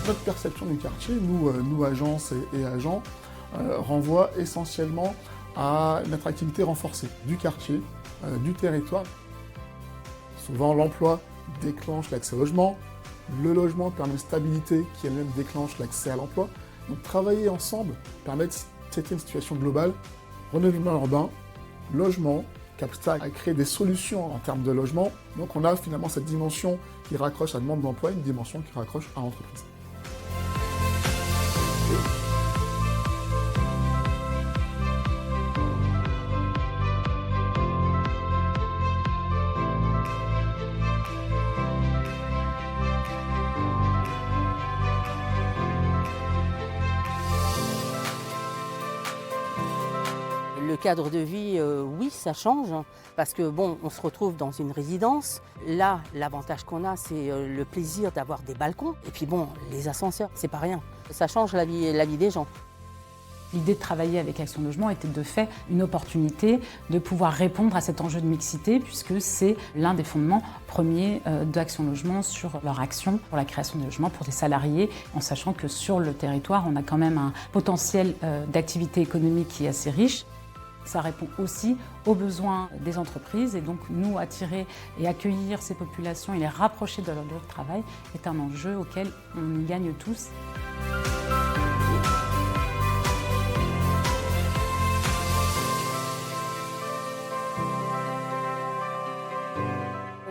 Notre perception du quartier, nous agences et agents, renvoie essentiellement à une attractivité renforcée du quartier, du territoire. Souvent, l'emploi déclenche l'accès au logement, le logement permet une stabilité qui elle-même déclenche l'accès à l'emploi. Donc travailler ensemble permet de traiter une situation globale, renouvellement urbain, logement, capital à créer des solutions en termes de logement. Donc on a finalement cette dimension qui raccroche à la demande d'emploi, une dimension qui raccroche à l'entreprise. Le cadre de vie, oui, ça change, parce que bon, on se retrouve dans une résidence. Là, l'avantage qu'on a, c'est le plaisir d'avoir des balcons. Et puis bon, les ascenseurs, c'est pas rien. Ça change la vie des gens. L'idée de travailler avec Action Logement était de fait une opportunité de pouvoir répondre à cet enjeu de mixité, puisque c'est l'un des fondements premiers d'Action Logement sur leur action pour la création de logements pour des salariés, en sachant que sur le territoire, on a quand même un potentiel d'activité économique qui est assez riche. Ça répond aussi aux besoins des entreprises, et donc nous attirer et accueillir ces populations et les rapprocher de leur lieu de travail est un enjeu auquel on y gagne tous.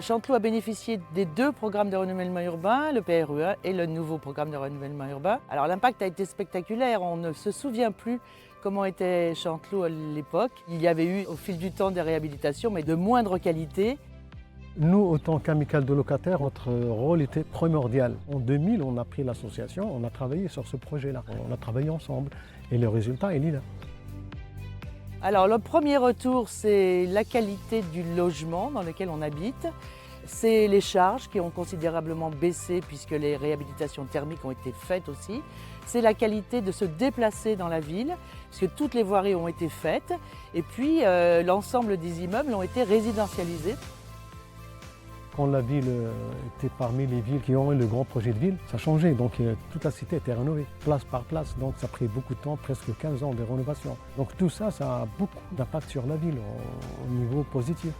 Chanteloup a bénéficié des deux programmes de renouvellement urbain, le PRUA et le nouveau programme de renouvellement urbain. Alors l'impact a été spectaculaire, on ne se souvient plus comment était Chanteloup à l'époque. Il y avait eu au fil du temps des réhabilitations, mais de moindre qualité. Nous, autant qu'amicale de locataires, notre rôle était primordial. En 2000, on a pris l'association, on a travaillé sur ce projet-là. On a travaillé ensemble et le résultat, il est là. Alors le premier retour, c'est la qualité du logement dans lequel on habite. C'est les charges qui ont considérablement baissé puisque les réhabilitations thermiques ont été faites aussi. C'est la qualité de se déplacer dans la ville puisque toutes les voiries ont été faites. Et puis l'ensemble des immeubles ont été résidentialisés. Quand la ville était parmi les villes qui ont eu le grand projet de ville, ça a changé. Donc toute la cité était rénovée, place par place. Donc ça a pris beaucoup de temps, presque 15 ans de rénovation. Donc tout ça, ça a beaucoup d'impact sur la ville au niveau positif.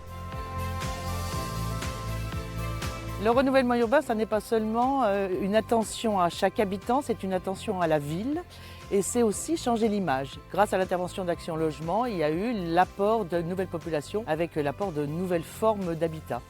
Le renouvellement urbain, ça n'est pas seulement une attention à chaque habitant, c'est une attention à la ville. Et c'est aussi changer l'image. Grâce à l'intervention d'Action Logement, il y a eu l'apport de nouvelles populations avec l'apport de nouvelles formes d'habitat.